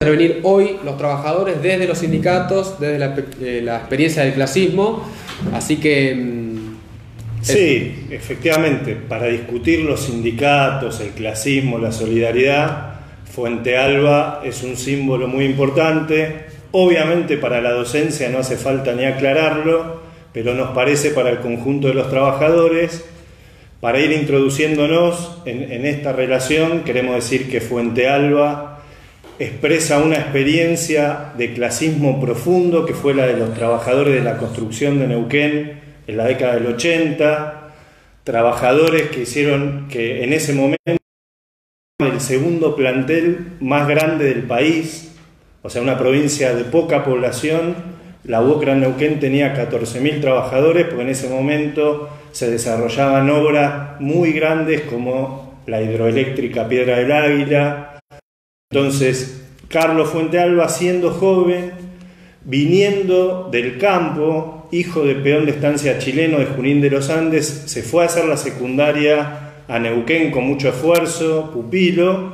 Intervenir hoy los trabajadores desde los sindicatos, desde la experiencia del clasismo, así que... Sí, efectivamente, para discutir los sindicatos, el clasismo, la solidaridad, Fuente Alba es un símbolo muy importante. Obviamente para la docencia no hace falta ni aclararlo, pero nos parece para el conjunto de los trabajadores. Para ir introduciéndonos en esta relación, queremos decir que Fuente Alba expresa una experiencia de clasismo profundo que fue la de los trabajadores de la construcción de Neuquén en la década del 80, trabajadores que hicieron que en ese momento el segundo plantel más grande del país, o sea, una provincia de poca población. La UOCRA en Neuquén tenía 14.000 trabajadores, porque en ese momento se desarrollaban obras muy grandes como la hidroeléctrica Piedra del Águila. Entonces, Carlos Fuente Alba, siendo joven, viniendo del campo, hijo de peón de estancia chileno de Junín de los Andes, se fue a hacer la secundaria a Neuquén con mucho esfuerzo, pupilo,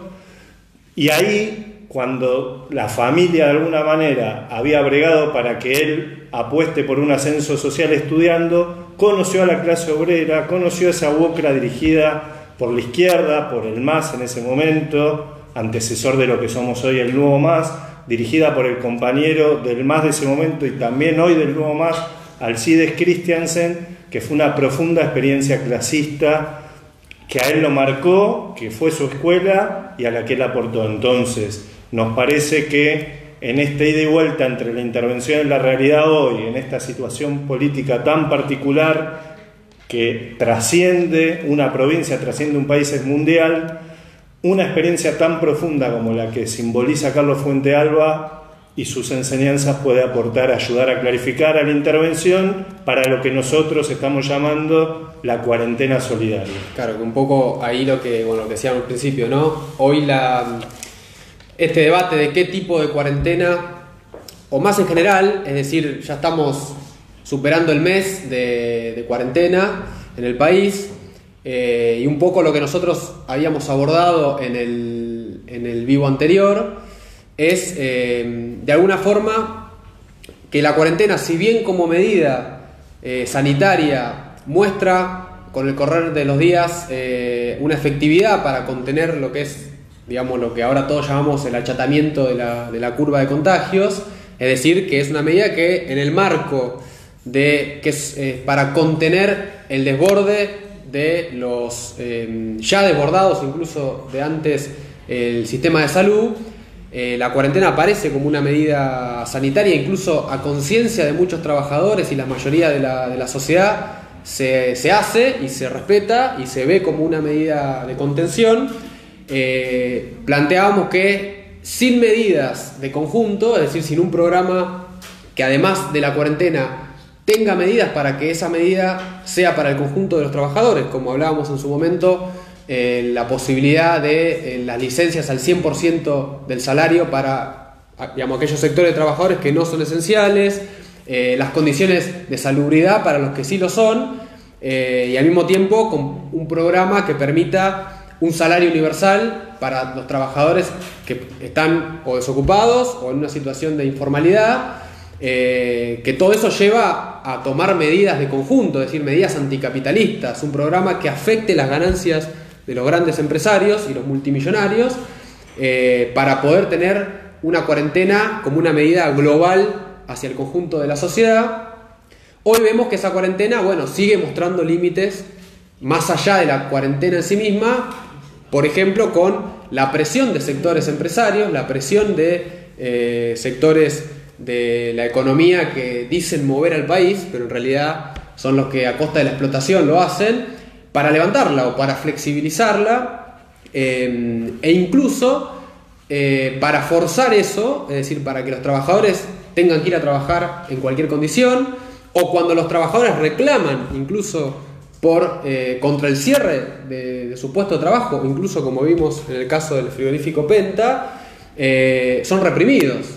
y ahí, cuando la familia de alguna manera había bregado para que él apueste por un ascenso social estudiando, conoció a la clase obrera, conoció a esa UOCRA dirigida por la izquierda, por el MAS en ese momento, antecesor de lo que somos hoy el Nuevo MAS, dirigida por el compañero del MAS de ese momento y también hoy del Nuevo MAS, Alcides Christiansen, que fue una profunda experiencia clasista que a él lo marcó, que fue su escuela y a la que él aportó. Entonces, nos parece que en esta ida y vuelta entre la intervención y la realidad hoy, en esta situación política tan particular que trasciende una provincia, trasciende un país, es mundial, una experiencia tan profunda como la que simboliza Carlos Fuente Alba y sus enseñanzas puede aportar, ayudar a clarificar a la intervención para lo que nosotros estamos llamando la cuarentena solidaria. Claro, que un poco ahí lo que decíamos al principio, ¿no? Hoy este debate de qué tipo de cuarentena, o más en general, es decir, ya estamos superando el mes de cuarentena en el país, y un poco lo que nosotros habíamos abordado en el vivo anterior es, de alguna forma, que la cuarentena, si bien como medida sanitaria muestra con el correr de los días una efectividad para contener lo que es, digamos, lo que ahora todos llamamos el achatamiento de la curva de contagios, es decir, que es una medida que en el marco que es para contener el desborde de los ya desbordados incluso de antes el sistema de salud, la cuarentena aparece como una medida sanitaria, incluso a conciencia de muchos trabajadores y la mayoría de la sociedad se hace y se respeta y se ve como una medida de contención. Planteábamos que sin medidas de conjunto, es decir, sin un programa que además de la cuarentena tenga medidas para que esa medida sea para el conjunto de los trabajadores, como hablábamos en su momento, la posibilidad de las licencias al 100% del salario para, digamos, aquellos sectores de trabajadores que no son esenciales, las condiciones de salubridad para los que sí lo son, y al mismo tiempo con un programa que permita un salario universal para los trabajadores que están o desocupados o en una situación de informalidad. Que todo eso lleva a tomar medidas de conjunto, es decir, medidas anticapitalistas, un programa que afecte las ganancias de los grandes empresarios y los multimillonarios, para poder tener una cuarentena como una medida global hacia el conjunto de la sociedad. Hoy vemos que esa cuarentena, sigue mostrando límites más allá de la cuarentena en sí misma, por ejemplo, con la presión de sectores empresarios, la presión de sectores de la economía que dicen mover al país, pero en realidad son los que a costa de la explotación lo hacen, para levantarla o para flexibilizarla, e incluso para forzar eso, es decir, para que los trabajadores tengan que ir a trabajar en cualquier condición, o cuando los trabajadores reclaman incluso contra el cierre de su puesto de trabajo, incluso como vimos en el caso del frigorífico Penta, son reprimidos.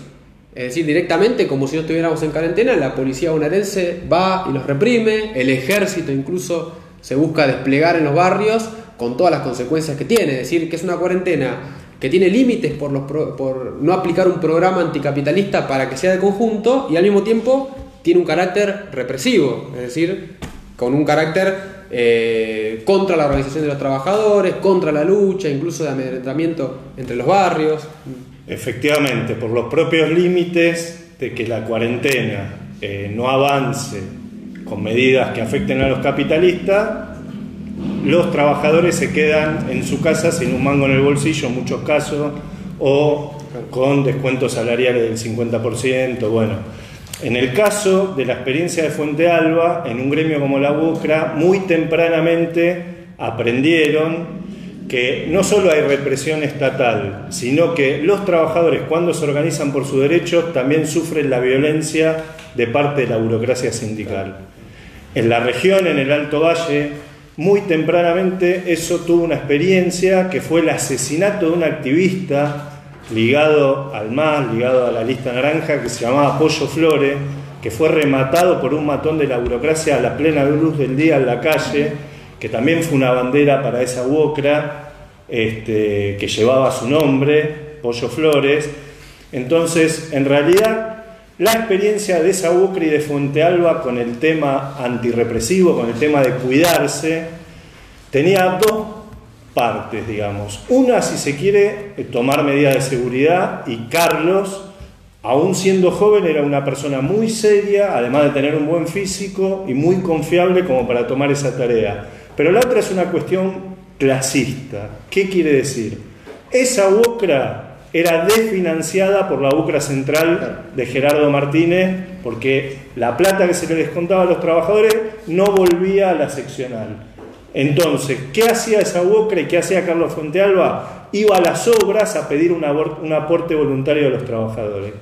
Es decir, directamente, como si no estuviéramos en cuarentena, la policía bonaerense va y los reprime, el ejército incluso se busca desplegar en los barrios con todas las consecuencias que tiene. Es decir, que es una cuarentena que tiene límites por no aplicar un programa anticapitalista para que sea de conjunto, y al mismo tiempo tiene un carácter represivo, es decir, con un carácter contra la organización de los trabajadores, contra la lucha, incluso de amedrentamiento entre los barrios. Efectivamente, por los propios límites de que la cuarentena no avance con medidas que afecten a los capitalistas, los trabajadores se quedan en su casa sin un mango en el bolsillo en muchos casos, o con descuentos salariales del 50%. Bueno, en el caso de la experiencia de Fuente Alba, en un gremio como la UCRA, muy tempranamente aprendieron que no solo hay represión estatal, sino que los trabajadores, cuando se organizan por sus derechos, también sufren la violencia de parte de la burocracia sindical. En la región, en el Alto Valle, muy tempranamente eso tuvo una experiencia que fue el asesinato de un activista ligado al MAS, ligado a la lista naranja, que se llamaba Pollo Flores, que fue rematado por un matón de la burocracia a la plena luz del día en la calle, que también fue una bandera para esa UCRA, que llevaba su nombre, Pollo Flores. Entonces, en realidad, la experiencia de esa UCRA y de Fuente Alba con el tema antirrepresivo, con el tema de cuidarse, tenía dos partes, digamos. Una, si se quiere, tomar medidas de seguridad, y Carlos, aún siendo joven, era una persona muy seria, además de tener un buen físico y muy confiable como para tomar esa tarea. Pero la otra es una cuestión clasista. ¿Qué quiere decir? Esa UCRA era desfinanciada por la UCRA central de Gerardo Martínez, porque la plata que se le descontaba a los trabajadores no volvía a la seccional. Entonces, ¿qué hacía esa UCRA y qué hacía Carlos Fuente Alba? Iba a las obras a pedir un aporte voluntario de los trabajadores.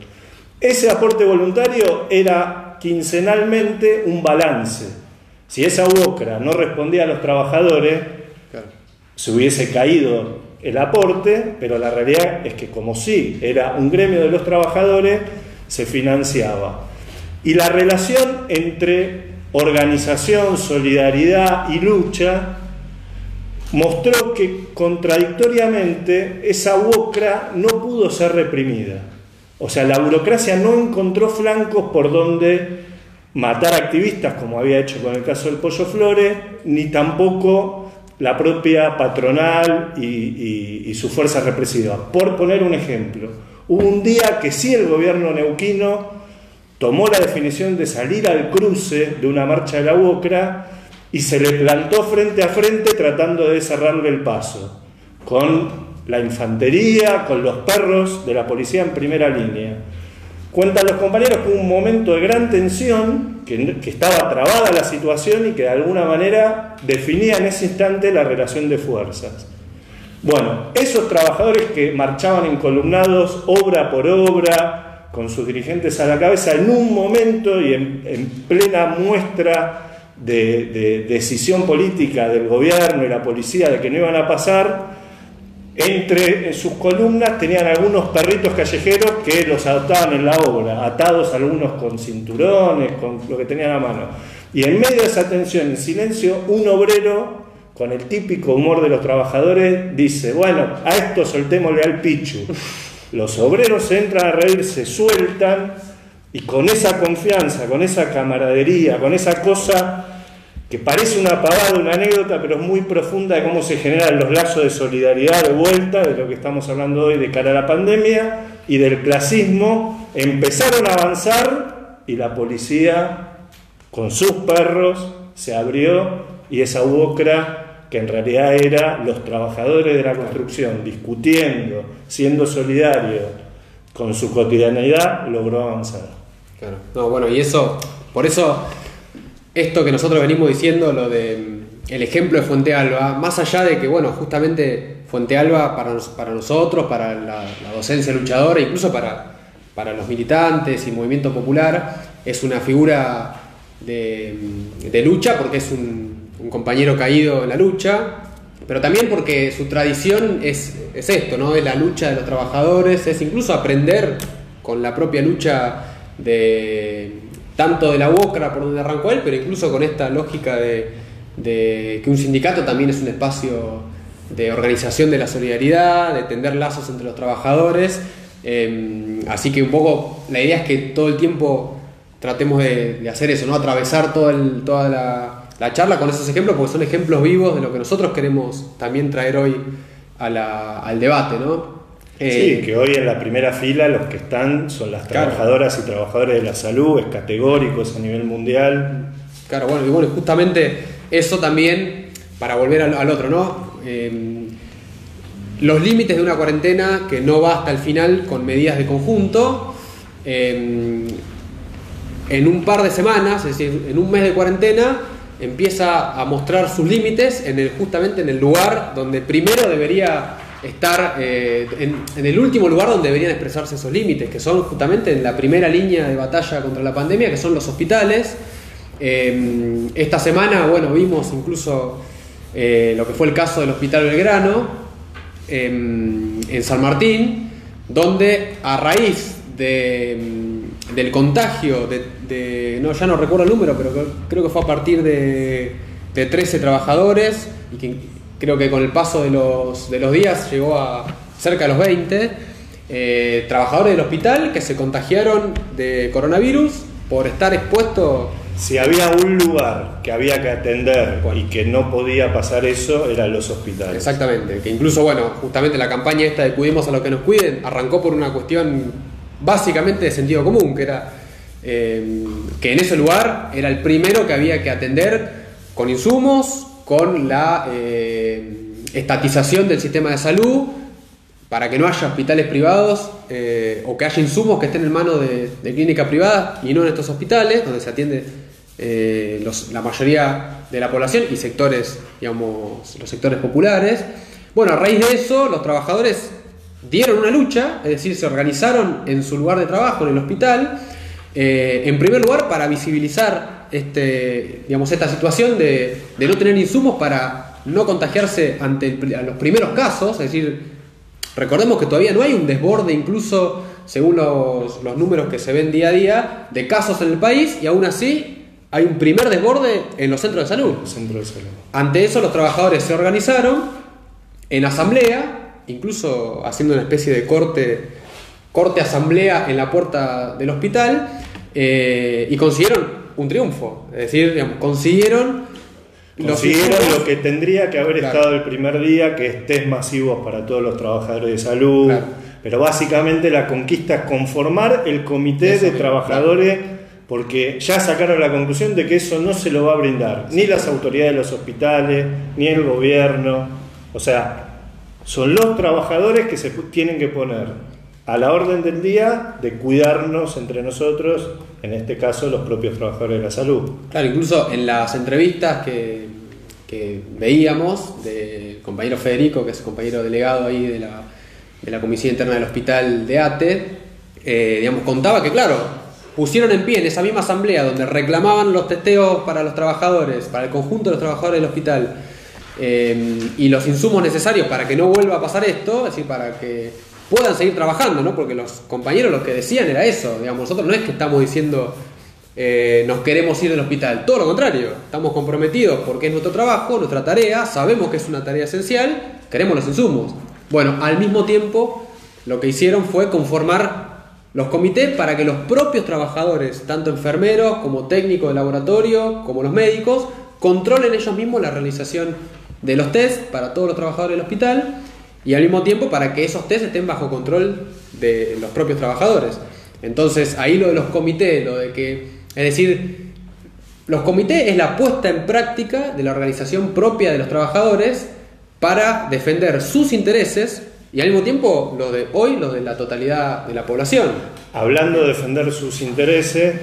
Ese aporte voluntario era quincenalmente un balance. Si esa UCRA no respondía a los trabajadores, se hubiese caído el aporte, pero la realidad es que, como sí era un gremio de los trabajadores, se financiaba. Y la relación entre organización, solidaridad y lucha mostró que contradictoriamente esa UCRA no pudo ser reprimida. O sea, la burocracia no encontró flancos por donde matar activistas, como había hecho con el caso del Pollo Flores, ni tampoco la propia patronal y su fuerza represiva. Por poner un ejemplo, hubo un día que sí el gobierno neuquino tomó la definición de salir al cruce de una marcha de la UCRA y se le plantó frente a frente tratando de cerrarle el paso, con la infantería, con los perros de la policía en primera línea. Cuentan los compañeros que hubo un momento de gran tensión, que estaba trabada la situación y que de alguna manera definía en ese instante la relación de fuerzas. Bueno, esos trabajadores que marchaban encolumnados obra por obra, con sus dirigentes a la cabeza, en un momento y en plena muestra de decisión política del gobierno y la policía de que no iban a pasar, entre sus columnas tenían algunos perritos callejeros que los adoptaban en la obra, atados algunos con cinturones, con lo que tenían a mano. Y en medio de esa tensión, en silencio, un obrero, con el típico humor de los trabajadores, dice: bueno, a esto soltémosle al pichu. Los obreros entran a reír, se sueltan, y con esa confianza, con esa camaradería, con esa cosa que parece una pavada, una anécdota, pero es muy profunda de cómo se generan los lazos de solidaridad de vuelta, de lo que estamos hablando hoy de cara a la pandemia, y del clasismo, empezaron a avanzar, y la policía, con sus perros, se abrió, y esa UCRA, que en realidad era los trabajadores de la construcción, discutiendo, siendo solidarios con su cotidianeidad, logró avanzar. Claro. No, bueno, y eso, por eso, esto que nosotros venimos diciendo, lo de el ejemplo de Fuente Alba, más allá de que, bueno, justamente Fuente Alba para nosotros, para la docencia luchadora, incluso para los militantes y movimiento popular, es una figura de lucha, porque es un compañero caído en la lucha, pero también porque su tradición es esto, ¿no? Es la lucha de los trabajadores, es incluso aprender con la propia lucha tanto de la UCRA, por donde arrancó él, pero incluso con esta lógica de que un sindicato también es un espacio de organización de la solidaridad, de tender lazos entre los trabajadores. Así que un poco la idea es que todo el tiempo tratemos de hacer eso, ¿no? Atravesar toda la charla con esos ejemplos, porque son ejemplos vivos de lo que nosotros queremos también traer hoy al debate, ¿no? Sí, que hoy en la primera fila los que están son las trabajadoras y trabajadores de la salud, es categórico, es a nivel mundial. Claro, bueno, y justamente eso también, para volver al otro, ¿no? Los límites de una cuarentena que no va hasta el final con medidas de conjunto. En un par de semanas, es decir, en un mes de cuarentena, empieza a mostrar sus límites justamente en el lugar donde primero debería estar, en el último lugar donde deberían expresarse esos límites, que son justamente en la primera línea de batalla contra la pandemia, que son los hospitales. Esta semana, bueno, vimos incluso lo que fue el caso del Hospital Belgrano en San Martín, donde a raíz del contagio no, ya no recuerdo el número, pero creo que fue a partir de 13 trabajadores, y que creo que con el paso de los días llegó a cerca de los 20 trabajadores del hospital que se contagiaron de coronavirus por estar expuestos. Si había un lugar que había que atender y que no podía pasar eso, eran los hospitales. Exactamente, que incluso, bueno, justamente la campaña esta de Cuidemos a los que nos cuiden arrancó por una cuestión básicamente de sentido común, que era que en ese lugar era el primero que había que atender con insumos, con la estatización del sistema de salud, para que no haya hospitales privados o que haya insumos que estén en manos de clínicas privadas y no en estos hospitales, donde se atiende la mayoría de la población y sectores, digamos, los sectores populares. Bueno, a raíz de eso, los trabajadores dieron una lucha, es decir, se organizaron en su lugar de trabajo, en el hospital, en primer lugar para visibilizar esta situación de no tener insumos para no contagiarse ante los primeros casos. Es decir, recordemos que todavía no hay un desborde, incluso según los números que se ven día a día, de casos en el país, y aún así hay un primer desborde en los centros de salud. Ante eso, los trabajadores se organizaron en asamblea, incluso haciendo una especie de corte asamblea en la puerta del hospital, y consiguieron un triunfo. Es decir, digamos, consiguieron lo que tendría que haber estado el primer día, que es test masivos para todos los trabajadores de salud. Claro. Pero básicamente la conquista es conformar el comité de trabajadores, porque ya sacaron la conclusión de que eso no se lo va a brindar ni las autoridades de los hospitales, ni el gobierno. O sea, son los trabajadores que se tienen que poner a la orden del día de cuidarnos entre nosotros, en este caso los propios trabajadores de la salud. Claro, incluso en las entrevistas que veíamos del compañero Federico, que es el compañero delegado ahí de la Comisión Interna del Hospital de ATE, digamos, contaba que, claro, pusieron en pie en esa misma asamblea donde reclamaban los testeos para los trabajadores, para el conjunto de los trabajadores del hospital, y los insumos necesarios para que no vuelva a pasar esto, es decir, para que puedan seguir trabajando, ¿no? Porque los compañeros lo que decían era eso, digamos, nosotros no es que estamos diciendo nos queremos ir del hospital, todo lo contrario, estamos comprometidos porque es nuestro trabajo, nuestra tarea, sabemos que es una tarea esencial, queremos los insumos. Bueno, al mismo tiempo lo que hicieron fue conformar los comités para que los propios trabajadores, tanto enfermeros como técnicos de laboratorio, como los médicos, controlen ellos mismos la realización de los test para todos los trabajadores del hospital, y al mismo tiempo para que esos test estén bajo control de los propios trabajadores. Entonces ahí lo de los comités, es decir, los comités es la puesta en práctica de la organización propia de los trabajadores para defender sus intereses y al mismo tiempo los de la totalidad de la población. Hablando de defender sus intereses,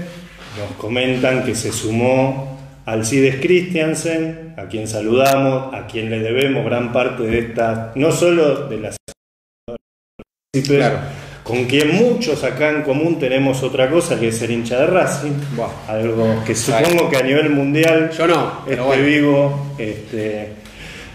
nos comentan que se sumó Alcides Christiansen, a quien saludamos, a quien le debemos gran parte de esta, no solo de las... Claro. Con quien muchos acá en común tenemos otra cosa, que es ser hincha de Racing, algo que supongo que a nivel mundial yo no, vivo,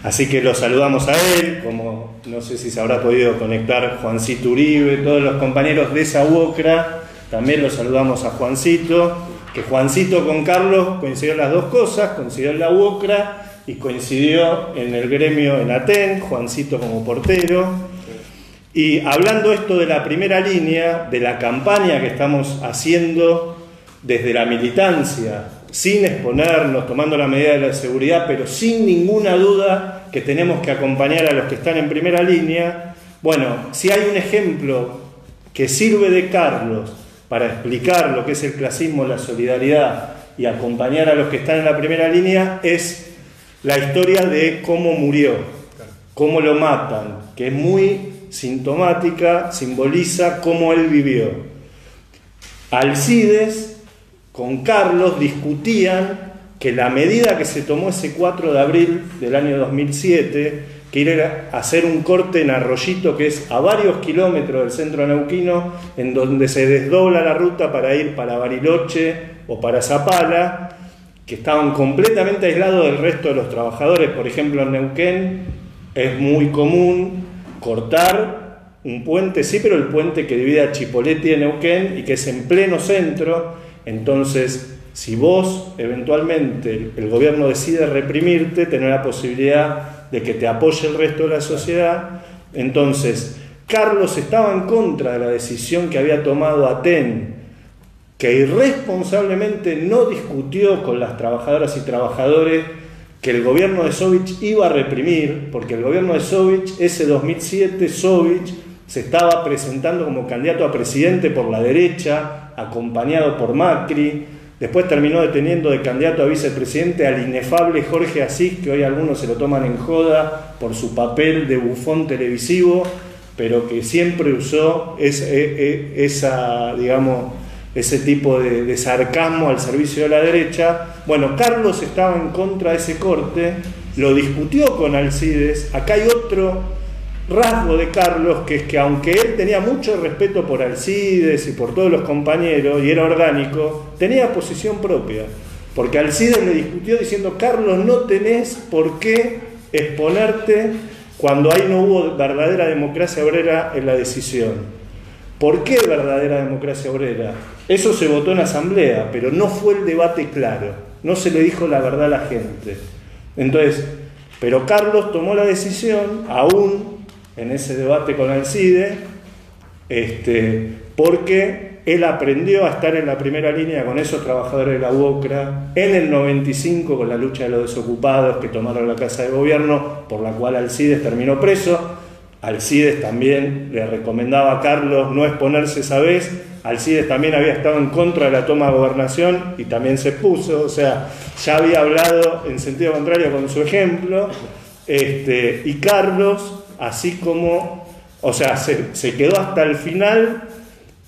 así que lo saludamos a él, como no sé si se habrá podido conectar Juancito Uribe, todos los compañeros de esa UOCRA, también lo saludamos a Juancito, que Juancito con Carlos coincidieron las dos cosas, coincidieron la UOCRA y coincidió en el gremio en Aten, Juancito como portero. Y hablando esto de la primera línea, de la campaña que estamos haciendo desde la militancia, sin exponernos, tomando la medida de la seguridad, pero sin ninguna duda que tenemos que acompañar a los que están en primera línea. Bueno, si hay un ejemplo que sirve de Carlos para explicar lo que es el clasismo, la solidaridad y acompañar a los que están en la primera línea, es la historia de cómo murió, cómo lo matan, que es muy sintomática, simboliza cómo él vivió. Alcides con Carlos discutían que la medida que se tomó ese 4 de abril del año 2007, que era hacer un corte en Arroyito, que es a varios kilómetros del centro neuquino, en donde se desdobla la ruta para ir para Bariloche o para Zapala, que estaban completamente aislados del resto de los trabajadores. Por ejemplo, en Neuquén es muy común cortar un puente, sí, pero el puente que divide a Chipoleti de Neuquén y que es en pleno centro. Entonces, si vos eventualmente el gobierno decide reprimirte, tenés la posibilidad de que te apoye el resto de la sociedad. Entonces, Carlos estaba en contra de la decisión que había tomado Aten, que irresponsablemente no discutió con las trabajadoras y trabajadores que el gobierno de Sovich iba a reprimir, porque el gobierno de Sovich, ese 2007, Sovich se estaba presentando como candidato a presidente por la derecha, acompañado por Macri. Después terminó deteniendo de candidato a vicepresidente al inefable Jorge Asís, que hoy algunos se lo toman en joda por su papel de bufón televisivo, pero que siempre usó ese tipo de sarcasmo al servicio de la derecha. Bueno, Carlos estaba en contra de ese corte, lo discutió con Alcides. Acá hay otro rasgo de Carlos, que es que aunque él tenía mucho respeto por Alcides y por todos los compañeros, y era orgánico, tenía posición propia, porque Alcides le discutió diciendo: Carlos, no tenés por qué exponerte cuando ahí no hubo verdadera democracia obrera en la decisión. ¿Por qué verdadera democracia obrera? Eso se votó en asamblea, pero no fue el debate claro, no se le dijo la verdad a la gente. Entonces, pero Carlos tomó la decisión, aún en ese debate con Alcides, porque él aprendió a estar en la primera línea con esos trabajadores de la UOCRA, en el 95 con la lucha de los desocupados que tomaron la Casa de Gobierno, por la cual Alcides terminó preso. Alcides también le recomendaba a Carlos no exponerse esa vez. Alcides también había estado en contra de la toma de gobernación y también se puso, o sea, ya había hablado en sentido contrario con su ejemplo. Y Carlos, así como, o sea, se quedó hasta el final.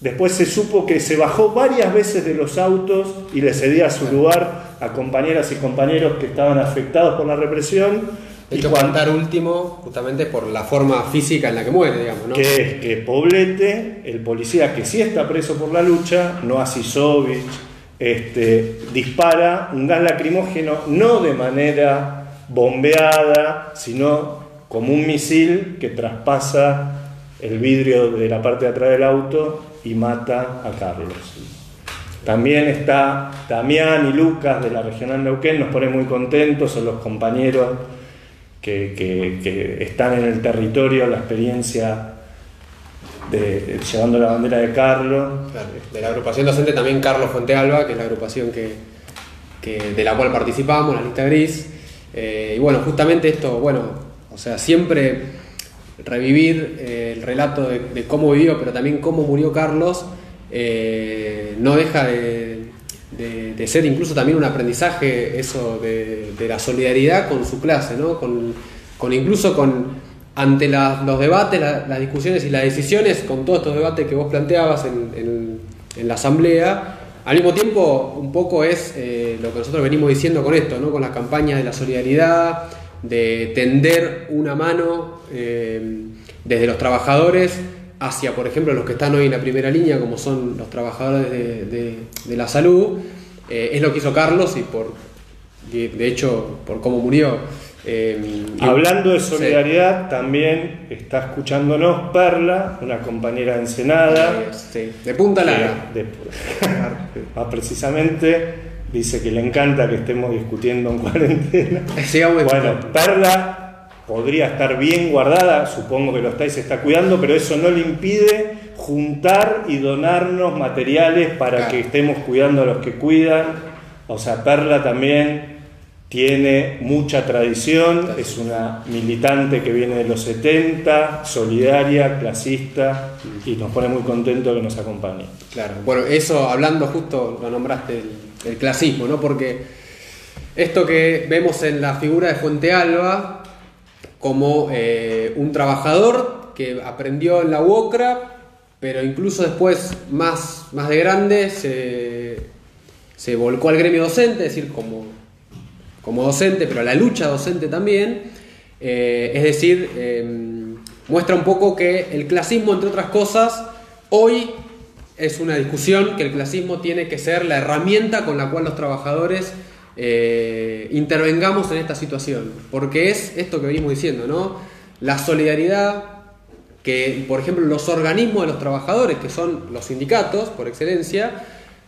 Después se supo que se bajó varias veces de los autos y le cedía su lugar a compañeras y compañeros que estaban afectados por la represión. De hecho, cantar último justamente por la forma física en la que muere, digamos, ¿no? Que es que Poblete, el policía que sí está preso por la lucha, Noa Sisovich, dispara un gas lacrimógeno, no de manera bombeada, sino como un misil que traspasa el vidrio de la parte de atrás del auto y mata a Carlos. También está Damián y Lucas de la Regional Neuquén, nos pone muy contentos, son los compañeros que están en el territorio, la experiencia de llevando la bandera de Carlos. Claro, de la agrupación docente también Carlos Fuentealba, que es la agrupación de la cual participamos, la lista gris. Y bueno, justamente esto, o sea, siempre revivir el relato de cómo vivió, pero también cómo murió Carlos, no deja de ser incluso también un aprendizaje, eso de la solidaridad con su clase, ¿no? Incluso ante los debates, las discusiones y las decisiones, con todos estos debates que vos planteabas en la asamblea. Al mismo tiempo, un poco es lo que nosotros venimos diciendo con esto, ¿no? Con las campañas de la solidaridad, de tender una mano desde los trabajadores hacia, por ejemplo, los que están hoy en la primera línea, como son los trabajadores de la salud. Es lo que hizo Carlos y de hecho por cómo murió. Hablando de solidaridad, también está escuchándonos Perla, una compañera de Ensenada, sí, de Punta Lara, precisamente dice que le encanta que estemos discutiendo en cuarentena. Sigamos bueno, Perla podría estar bien guardada, supongo que lo está y se está cuidando, pero eso no le impide juntar y donarnos materiales para que estemos cuidando a los que cuidan. O sea, Perla también tiene mucha tradición, es una militante que viene de los 70, solidaria, clasista, y nos pone muy contento que nos acompañe. Claro, bueno, eso hablando justo, lo nombraste, el clasismo, ¿no? Porque esto que vemos en la figura de Fuentealba como un trabajador que aprendió en la UOCRA, pero incluso después, más de grande, se volcó al gremio docente, es decir, como docente, pero a la lucha docente también, es decir, muestra un poco que el clasismo, entre otras cosas, hoy es una discusión que el clasismo tiene que ser la herramienta con la cual los trabajadores intervengamos en esta situación, porque es esto que venimos diciendo, ¿no? La solidaridad que, por ejemplo, los organismos de los trabajadores, que son los sindicatos por excelencia,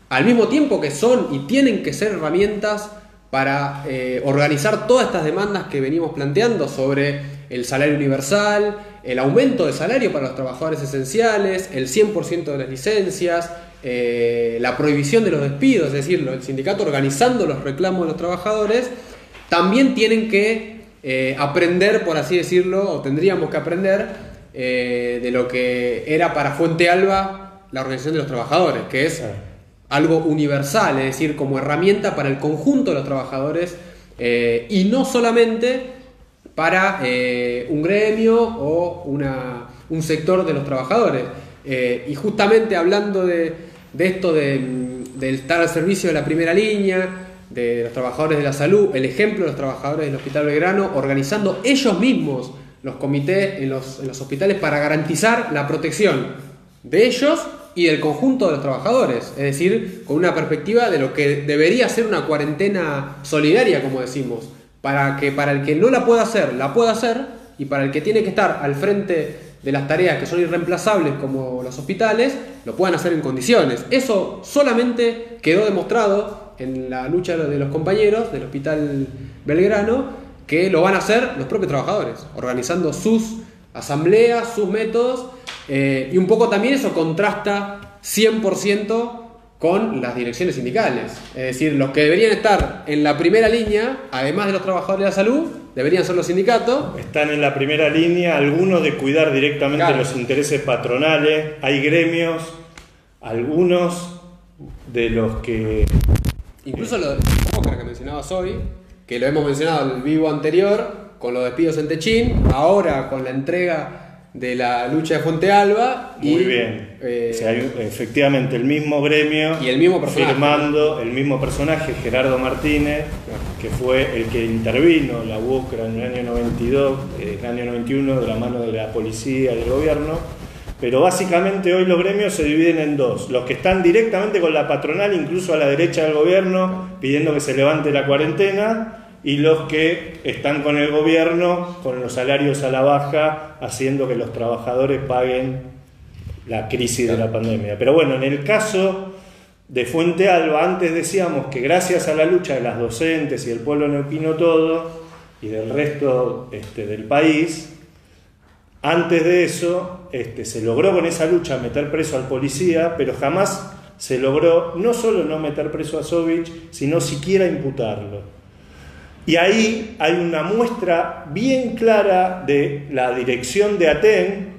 al mismo tiempo que son y tienen que ser herramientas para organizar todas estas demandas que venimos planteando sobre el salario universal, el aumento de salario para los trabajadores esenciales, el 100% de las licencias, la prohibición de los despidos, es decir, el sindicato organizando los reclamos de los trabajadores, también tienen que aprender, por así decirlo, o tendríamos que aprender de lo que era para Fuentealba la organización de los trabajadores, que es algo universal, es decir, como herramienta para el conjunto de los trabajadores y no solamente para un gremio o un sector de los trabajadores. Y justamente hablando de esto de estar al servicio de la primera línea, de los trabajadores de la salud, el ejemplo de los trabajadores del Hospital Belgrano, organizando ellos mismos los comités en los hospitales para garantizar la protección de ellos y del conjunto de los trabajadores, es decir, con una perspectiva de lo que debería ser una cuarentena solidaria, como decimos, para que para el que no la pueda hacer, y para el que tiene que estar al frente de las tareas que son irreemplazables como los hospitales, lo puedan hacer en condiciones. Eso solamente quedó demostrado en la lucha de los compañeros del Hospital Belgrano, que lo van a hacer los propios trabajadores, organizando sus asambleas, sus métodos, y un poco también eso contrasta 100% con las direcciones sindicales. Es decir, los que deberían estar en la primera línea, además de los trabajadores de la salud, deberían ser los sindicatos. Están en la primera línea algunos de cuidar directamente los intereses patronales. Hay gremios, algunos de los que... Incluso lo que mencionabas hoy, que lo hemos mencionado en el vivo anterior, con los despidos en Techín, ahora con la entrega de la lucha de Fuentealba. Muy bien. O sea, hay efectivamente el mismo gremio y el mismo personaje, firmando el mismo personaje, Gerardo Martínez, que fue el que intervino la UOCRA en el año 92, en el año 91, de la mano de la policía y del gobierno. Pero básicamente hoy los gremios se dividen en dos: los que están directamente con la patronal, incluso a la derecha del gobierno, pidiendo que se levante la cuarentena, y los que están con el gobierno, con los salarios a la baja, haciendo que los trabajadores paguen la crisis de la pandemia. Pero bueno, en el caso de Fuentealba, antes decíamos que gracias a la lucha de las docentes y del pueblo neuquino todo, y del resto del país, antes de eso se logró con esa lucha meter preso al policía, pero jamás se logró no solo no meter preso a Sovich, sino siquiera imputarlo. Y ahí hay una muestra bien clara de la dirección de ATEN,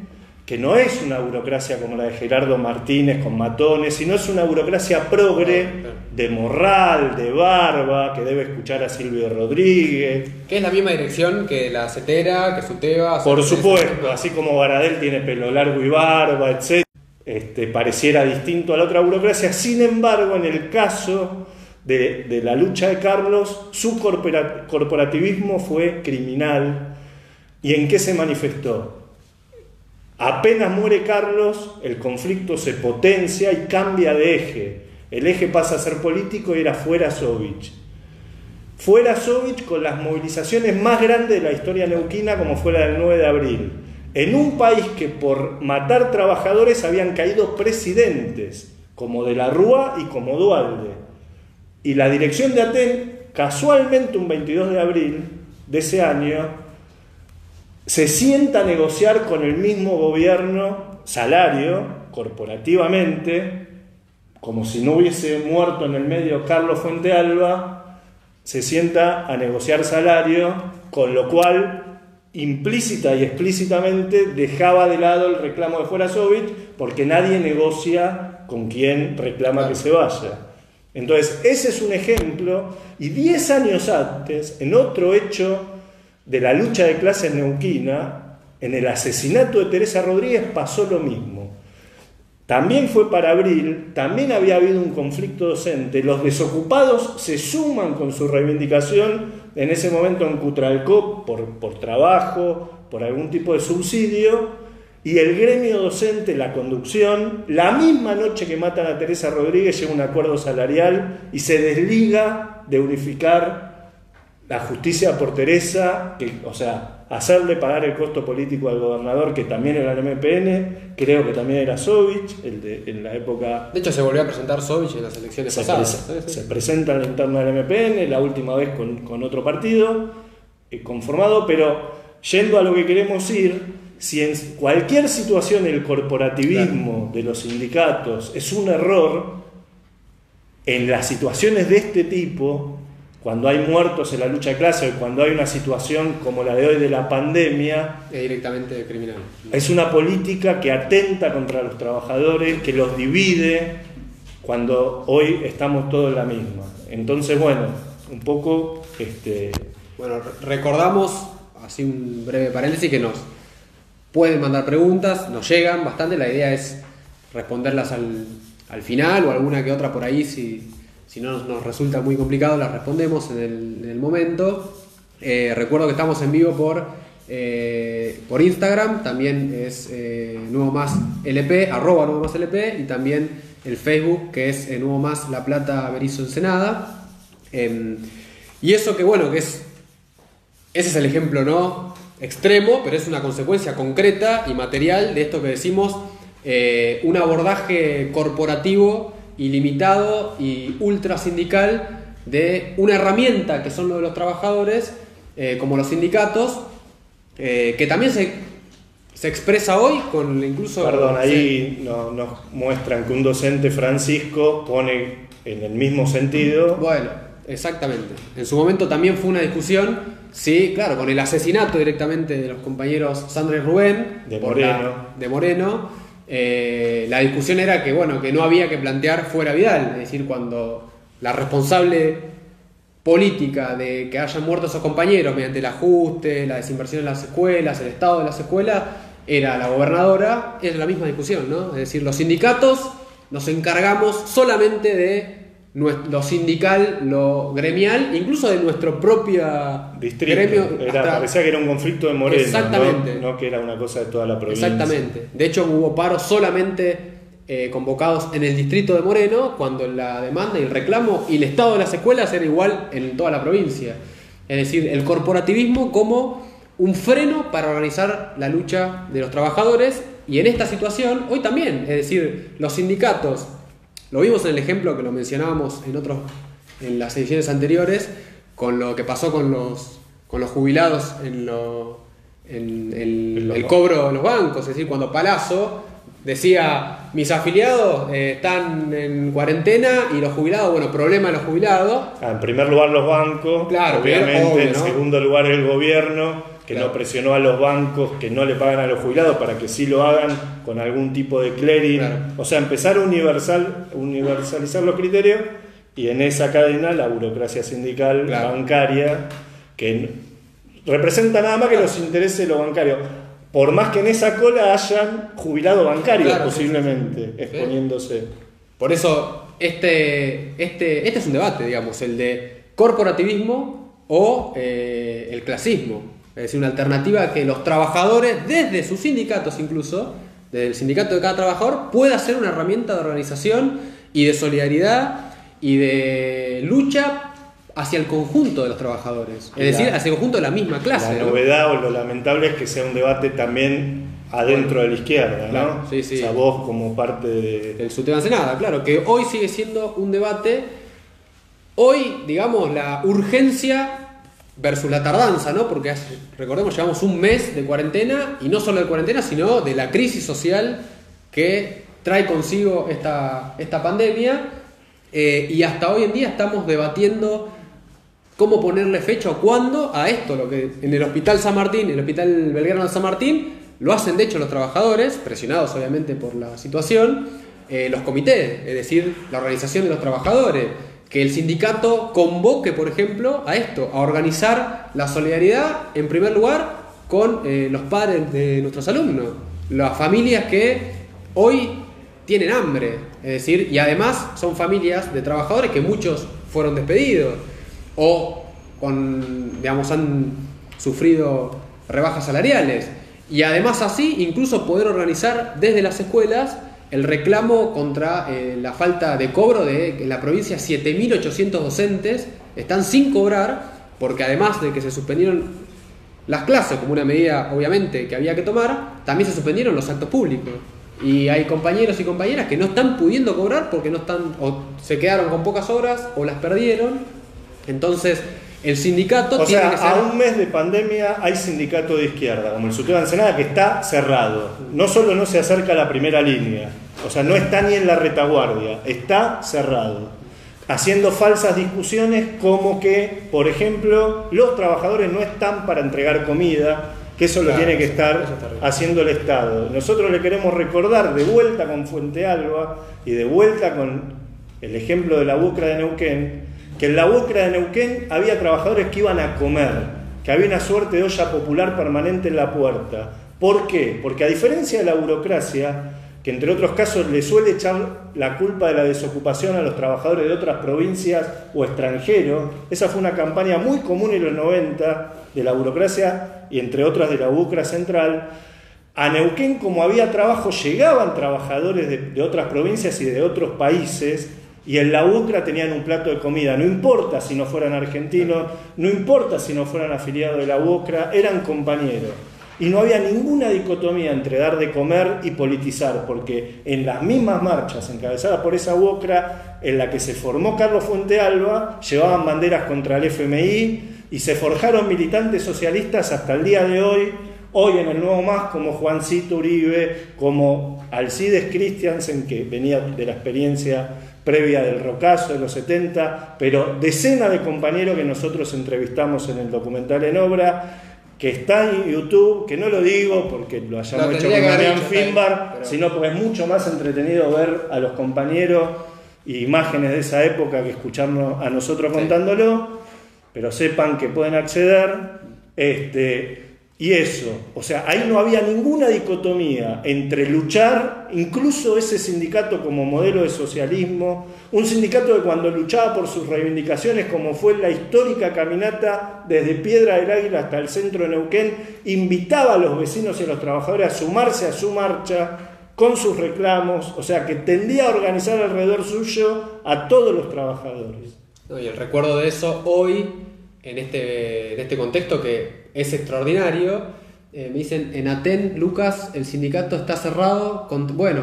que no es una burocracia como la de Gerardo Martínez con matones, sino es una burocracia progre, de Morral, de barba, que debe escuchar a Silvio Rodríguez. Que es la misma dirección que la CETERA, que SUTEBA. Por supuesto, así como Baradel tiene pelo largo y barba, etc. Pareciera distinto a la otra burocracia. Sin embargo, en el caso de la lucha de Carlos, su corporativismo fue criminal. ¿Y en qué se manifestó? Apenas muere Carlos, el conflicto se potencia y cambia de eje. El eje pasa a ser político y era fuera Sovich. Fuera Sovich, con las movilizaciones más grandes de la historia neuquina, como fue la del 9 de abril. En un país que por matar trabajadores habían caído presidentes, como de la Rúa y como Duhalde. Y la dirección de Aten, casualmente un 22 de abril de ese año, se sienta a negociar con el mismo gobierno salario, corporativamente, como si no hubiese muerto en el medio Carlos Fuentealba, se sienta a negociar salario, con lo cual implícita y explícitamente dejaba de lado el reclamo de Fuerasovich, porque nadie negocia con quien reclama que se vaya. Entonces, ese es un ejemplo, y 10 años antes, en otro hecho de la lucha de clases neuquina, en el asesinato de Teresa Rodríguez pasó lo mismo. También fue para abril, también había habido un conflicto docente, los desocupados se suman con su reivindicación en ese momento en Cutralcó por trabajo, por algún tipo de subsidio, y el gremio docente, la conducción, la misma noche que matan a Teresa Rodríguez llega a un acuerdo salarial y se desliga de unificar la justicia por Teresa, o sea, hacerle pagar el costo político al gobernador, que también era el MPN, creo que también era Sovich, en la época... De hecho, se volvió a presentar Sovich en las elecciones pasadas. Se presenta en la interna del MPN, la última vez con otro partido conformado, pero yendo a lo que queremos ir, si en cualquier situación el corporativismo de los sindicatos es un error, en las situaciones de este tipo, cuando hay muertos en la lucha de clase, o cuando hay una situación como la de hoy de la pandemia, es directamente criminal. Es una política que atenta contra los trabajadores, que los divide, cuando hoy estamos todos en la misma. Entonces, bueno, un poco... Bueno, recordamos, así un breve paréntesis, que nos pueden mandar preguntas, nos llegan bastante, la idea es responderlas al final, o alguna que otra por ahí, si no nos resulta muy complicado, las respondemos en el momento. Recuerdo que estamos en vivo por Instagram, también es Nuevo Más LP, @NuevoMásLP, y también el Facebook, que es Nuevo Más La Plata Berizo Ensenada. Y eso que bueno, ese es el ejemplo, ¿no?, extremo, pero es una consecuencia concreta y material de esto que decimos, un abordaje corporativo ilimitado y ultra sindical de una herramienta que son los trabajadores, como los sindicatos, que también se expresa hoy con incluso... Perdón, ahí nos muestran que un docente, Francisco, pone en el mismo sentido. Bueno, exactamente. En su momento también fue una discusión, sí, claro, con el asesinato directamente de los compañeros Sandra y Rubén de Moreno. La discusión era que, bueno, que no había que plantear fuera Vidal, es decir, cuando la responsable política de que hayan muerto esos compañeros mediante el ajuste, la desinversión en las escuelas, el estado de las escuelas, era la gobernadora. Es la misma discusión, ¿no? Es decir, los sindicatos nos encargamos solamente de lo sindical, lo gremial, incluso de nuestro propio distrito. Gremio. Parecía que era un conflicto de Moreno, exactamente. No que era una cosa de toda la provincia. Exactamente. De hecho, hubo paros solamente convocados en el distrito de Moreno, cuando la demanda y el reclamo y el estado de las escuelas era igual en toda la provincia. Es decir, el corporativismo como un freno para organizar la lucha de los trabajadores, y en esta situación, hoy también, es decir, los sindicatos, lo vimos en el ejemplo que lo mencionábamos en las ediciones anteriores, con lo que pasó con los jubilados en el cobro de los bancos. Es decir, cuando Palazzo decía, mis afiliados están en cuarentena y los jubilados, bueno, problema de los jubilados. En primer lugar los bancos, claro, obviamente, obvio, ¿no? En segundo lugar el gobierno, que claro, no presionó a los bancos que no le pagan a los jubilados para que sí lo hagan con algún tipo de clearing. Claro. O sea, empezar a universalizar los criterios, y en esa cadena la burocracia sindical, claro, bancaria, que representa nada más que los intereses de los bancarios. Por más que en esa cola hayan jubilados bancarios, claro, posiblemente, sí, exponiéndose. Por eso, este es un debate, digamos, el de corporativismo o el clasismo. Es decir, una alternativa que los trabajadores, desde sus sindicatos incluso, desde el sindicato de cada trabajador, pueda ser una herramienta de organización y de solidaridad y de lucha hacia el conjunto de los trabajadores. Es decir, hacia el conjunto de la misma clase. La novedad, ¿no?, o lo lamentable es que sea un debate también adentro de la izquierda, claro, ¿no? Sí, sí. O sea, vos como parte del Subtema Ensenada, claro, que hoy sigue siendo un debate Hoy, digamos, la urgencia versus la tardanza, ¿no? Porque recordemos, llevamos un mes de cuarentena, y no solo de cuarentena, sino de la crisis social que trae consigo esta pandemia, y hasta hoy en día estamos debatiendo cómo ponerle fecha o cuándo a esto, lo que en el Hospital San Martín, el Hospital Belgrano de San Martín, lo hacen de hecho los trabajadores, presionados obviamente por la situación, los comités, es decir, la organización de los trabajadores, que el sindicato convoque, por ejemplo, a esto, a organizar la solidaridad, en primer lugar, con los padres de nuestros alumnos, las familias que hoy tienen hambre, es decir, y además son familias de trabajadores que muchos fueron despedidos o digamos, han sufrido rebajas salariales, y además así incluso poder organizar desde las escuelas el reclamo contra la falta de cobro de en la provincia. 7.800 docentes están sin cobrar, porque además de que se suspendieron las clases como una medida obviamente que había que tomar, también se suspendieron los actos públicos, y hay compañeros y compañeras que no están pudiendo cobrar porque no están, o se quedaron con pocas horas o las perdieron. Entonces el sindicato tiene que ser... a un mes de pandemia hay sindicato de izquierda, como el Suteba de Ensenada, que está cerrado. No solo no se acerca a la primera línea, o sea, no está ni en la retaguardia, está cerrado, haciendo falsas discusiones como que, por ejemplo, los trabajadores no están para entregar comida, que eso lo tiene que estar haciendo el Estado. Nosotros le queremos recordar, de vuelta con Fuente Alba y de vuelta con el ejemplo de la UCRA de Neuquén, que en la UCRA de Neuquén había trabajadores que iban a comer, que había una suerte de olla popular permanente en la puerta. ¿Por qué? Porque a diferencia de la burocracia, que entre otros casos le suele echar la culpa de la desocupación a los trabajadores de otras provincias o extranjeros, esa fue una campaña muy común en los 90 de la burocracia y entre otras de la UCRA central. A Neuquén, como había trabajo, llegaban trabajadores de otras provincias y de otros países, y en la UCRA tenían un plato de comida, no importa si no fueran argentinos, no importa si no fueran afiliados de la UCRA, eran compañeros. Y no había ninguna dicotomía entre dar de comer y politizar, porque en las mismas marchas encabezadas por esa UCRA, en la que se formó Carlos Fuente Alba, llevaban banderas contra el FMI y se forjaron militantes socialistas hasta el día de hoy en el Nuevo MAS, como Juancito Uribe, como Alcides Christiansen, que venía de la experiencia previa del Rocazo de los 70, pero decenas de compañeros que nosotros entrevistamos en el documental En Obra, que está en YouTube, que no lo digo porque lo hayamos hecho con Marian Finbar, sino porque es mucho más entretenido ver a los compañeros y imágenes de esa época que escucharnos a nosotros contándolo, pero sepan que pueden acceder. Y eso, o sea, ahí no había ninguna dicotomía entre luchar, incluso ese sindicato como modelo de socialismo, un sindicato que cuando luchaba por sus reivindicaciones, como fue la histórica caminata desde Piedra del Águila hasta el centro de Neuquén, invitaba a los vecinos y a los trabajadores a sumarse a su marcha con sus reclamos, o sea, que tendía a organizar alrededor suyo a todos los trabajadores. No, y el recuerdo de eso hoy, en este contexto que es extraordinario, me dicen en Aten, Lucas, el sindicato está cerrado, bueno,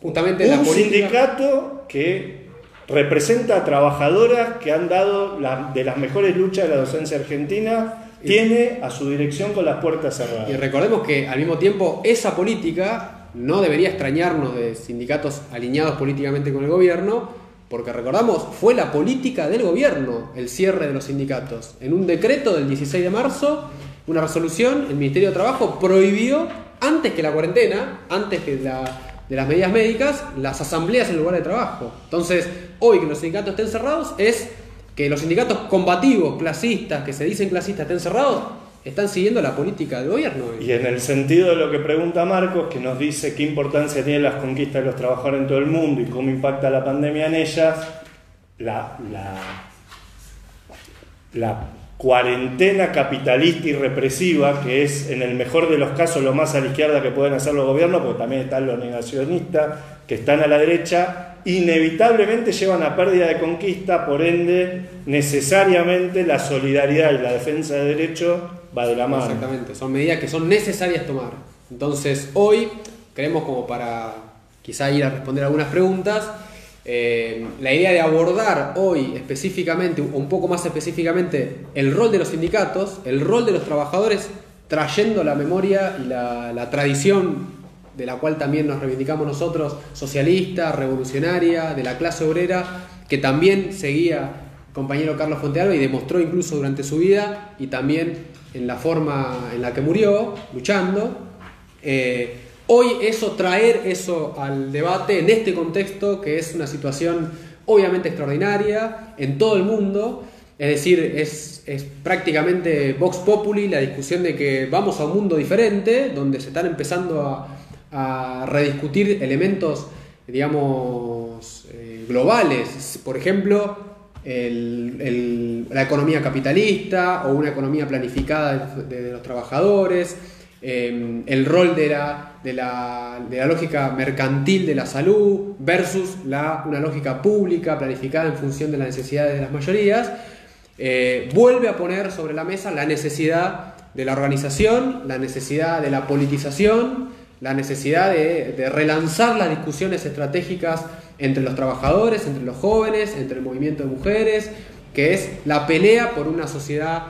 justamente la política... Un sindicato que representa a trabajadoras que han dado de las mejores luchas de la docencia argentina, tiene a su dirección con las puertas cerradas. Y recordemos que al mismo tiempo esa política no debería extrañarnos de sindicatos alineados políticamente con el gobierno, porque recordamos, fue la política del gobierno el cierre de los sindicatos. En un decreto del 16 de marzo, una resolución, el Ministerio de Trabajo prohibió, antes que la cuarentena, antes que de las medidas médicas, las asambleas en lugar de trabajo. Entonces, hoy que los sindicatos estén cerrados, es que los sindicatos combativos, clasistas, que se dicen clasistas, estén cerrados, están siguiendo la política del gobierno. Y en el sentido de lo que pregunta Marcos, que nos dice qué importancia tienen las conquistas de los trabajadores en todo el mundo y cómo impacta la pandemia en ellas, la cuarentena capitalista y represiva, que es en el mejor de los casos lo más a la izquierda que pueden hacer los gobiernos, porque también están los negacionistas que están a la derecha, inevitablemente llevan a pérdida de conquista, por ende, necesariamente la solidaridad y la defensa de derechos va de la mano. Exactamente, son medidas que son necesarias tomar. Entonces, hoy, queremos como para quizá ir a responder algunas preguntas, la idea de abordar hoy específicamente, un poco más específicamente, el rol de los sindicatos, el rol de los trabajadores, trayendo la memoria y la tradición de la cual también nos reivindicamos nosotros, socialista, revolucionaria, de la clase obrera, que también seguía el compañero Carlos Fuentealba y demostró incluso durante su vida y también en la forma en la que murió, luchando. Hoy traer eso al debate en este contexto, que es una situación obviamente extraordinaria en todo el mundo, es decir, es prácticamente Vox Populi la discusión de que vamos a un mundo diferente, donde se están empezando a rediscutir elementos, digamos, globales, por ejemplo, la economía capitalista o una economía planificada de los trabajadores, el rol de la lógica mercantil de la salud versus una lógica pública planificada en función de las necesidades de las mayorías, vuelve a poner sobre la mesa la necesidad de la organización, la necesidad de la politización, la necesidad de relanzar las discusiones estratégicas entre los trabajadores, entre los jóvenes, entre el movimiento de mujeres, que es la pelea por una sociedad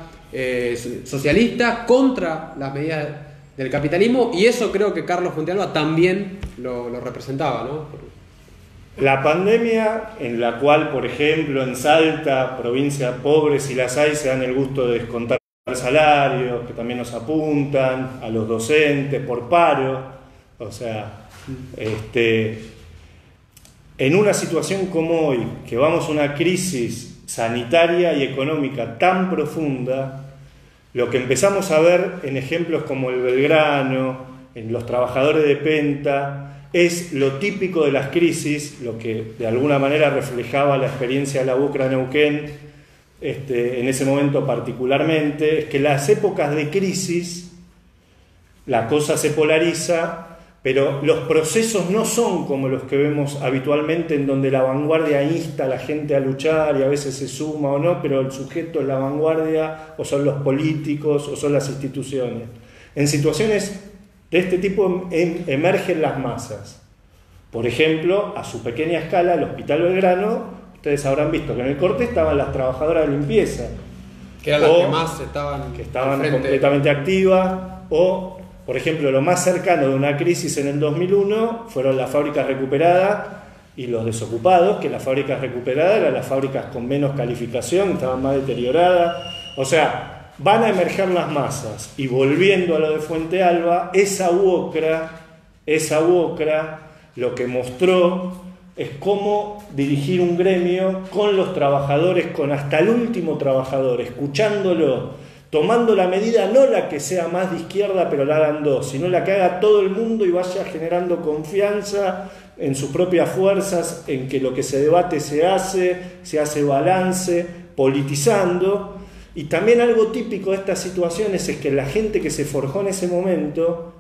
socialista contra las medidas del capitalismo, y eso creo que Carlos Fuentealba también lo representaba, ¿no? La pandemia, en la cual, por ejemplo, en Salta, provincia pobre, si las hay, se dan el gusto de descontar salarios, que también nos apuntan, a los docentes por paro, o sea, en una situación como hoy, que vamos a una crisis sanitaria y económica tan profunda, lo que empezamos a ver en ejemplos como el Belgrano, en los trabajadores de Penta, es lo típico de las crisis, lo que de alguna manera reflejaba la experiencia de la UCRA Neuquén, en ese momento particularmente, es que en las épocas de crisis la cosa se polariza, pero los procesos no son como los que vemos habitualmente, en donde la vanguardia insta a la gente a luchar y a veces se suma o no, pero el sujeto es la vanguardia, o son los políticos, o son las instituciones. En situaciones de este tipo emergen las masas. Por ejemplo, a su pequeña escala, el Hospital Belgrano, ustedes habrán visto que en el corte estaban las trabajadoras de limpieza. Que eran las que más estaban completamente activas, o... Por ejemplo, lo más cercano de una crisis en el 2001 fueron las fábricas recuperadas y los desocupados, que las fábricas recuperadas eran las fábricas con menos calificación, estaban más deterioradas. O sea, van a emerger las masas. Y volviendo a lo de Fuentealba, esa UOCRA lo que mostró es cómo dirigir un gremio con los trabajadores, con hasta el último trabajador, escuchándolo, tomando la medida, no la que sea más de izquierda, pero la hagan dos, sino la que haga todo el mundo y vaya generando confianza en sus propias fuerzas, en que lo que se debate se hace balance, politizando. Y también algo típico de estas situaciones es que la gente que se forjó en ese momento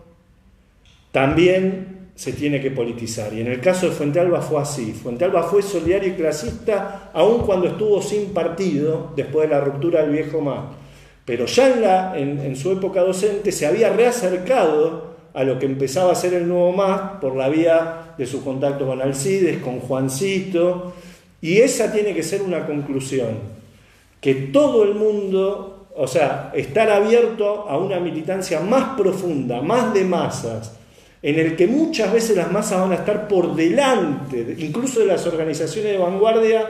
también se tiene que politizar. Y en el caso de Fuentealba fue así. Fuentealba fue solidario y clasista, aun cuando estuvo sin partido, después de la ruptura del viejo MAS. Pero ya en su época docente se había reacercado a lo que empezaba a ser el nuevo MAS por la vía de su contacto con Alcides, con Juancito, y esa tiene que ser una conclusión, que todo el mundo, o sea, estar abierto a una militancia más profunda, más de masas, en el que muchas veces las masas van a estar por delante, incluso de las organizaciones de vanguardia,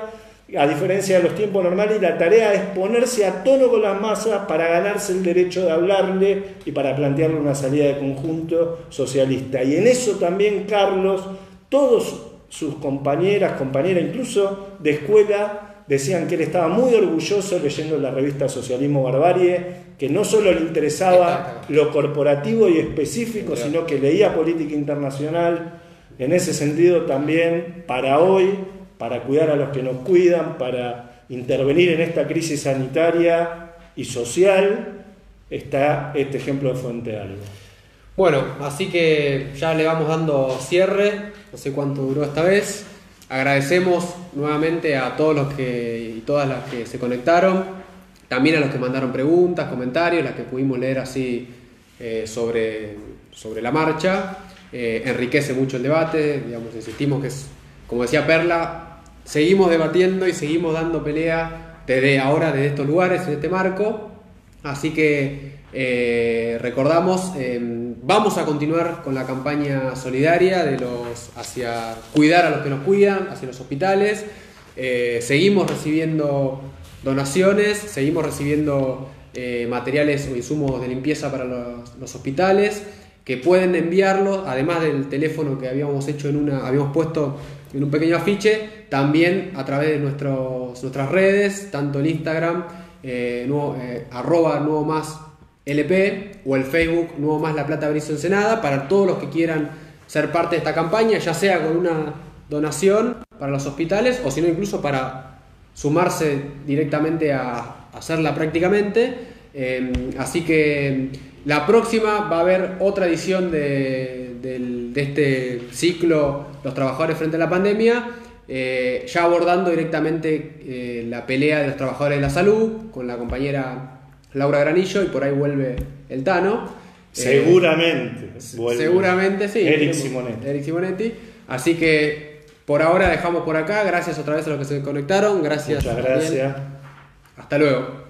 a diferencia de los tiempos normales, y la tarea es ponerse a tono con las masas para ganarse el derecho de hablarle y para plantearle una salida de conjunto socialista. Y en eso también Carlos, todos sus compañeras, incluso de escuela, decían que él estaba muy orgulloso leyendo la revista Socialismo Barbarie, que no solo le interesaba lo corporativo y específico, sino que leía política internacional. En ese sentido también, para hoy, para cuidar a los que nos cuidan, para intervenir en esta crisis sanitaria y social, está este ejemplo de Fuentealba. Bueno, así que ya le vamos dando cierre, no sé cuánto duró esta vez. Agradecemos nuevamente a todos los y todas las que se conectaron, también a los que mandaron preguntas, comentarios, las que pudimos leer así sobre la marcha. Enriquece mucho el debate, digamos, insistimos que es, como decía Perla, seguimos debatiendo y seguimos dando pelea desde ahora, desde estos lugares, en este marco. Así que recordamos, vamos a continuar con la campaña solidaria hacia cuidar a los que nos cuidan, hacia los hospitales. Seguimos recibiendo donaciones, seguimos recibiendo materiales o insumos de limpieza para los hospitales, que pueden enviarlos, además del teléfono que habíamos puesto en un pequeño afiche, también a través de nuestras redes, tanto el Instagram, arroba Nuevo Más LP, o el Facebook Nuevo Más La Plata Berizo Ensenada, para todos los que quieran ser parte de esta campaña, ya sea con una donación para los hospitales, o si no incluso para sumarse directamente a hacerla prácticamente. Así que la próxima va a haber otra edición de este ciclo Los Trabajadores Frente a la Pandemia, ya abordando directamente la pelea de los trabajadores de la salud con la compañera Laura Granillo, y por ahí vuelve el Tano. Seguramente vuelve. Seguramente sí. Eric Simonetti. Así que por ahora dejamos por acá. Gracias otra vez a los que se conectaron. Gracias. Muchas gracias. Hasta luego.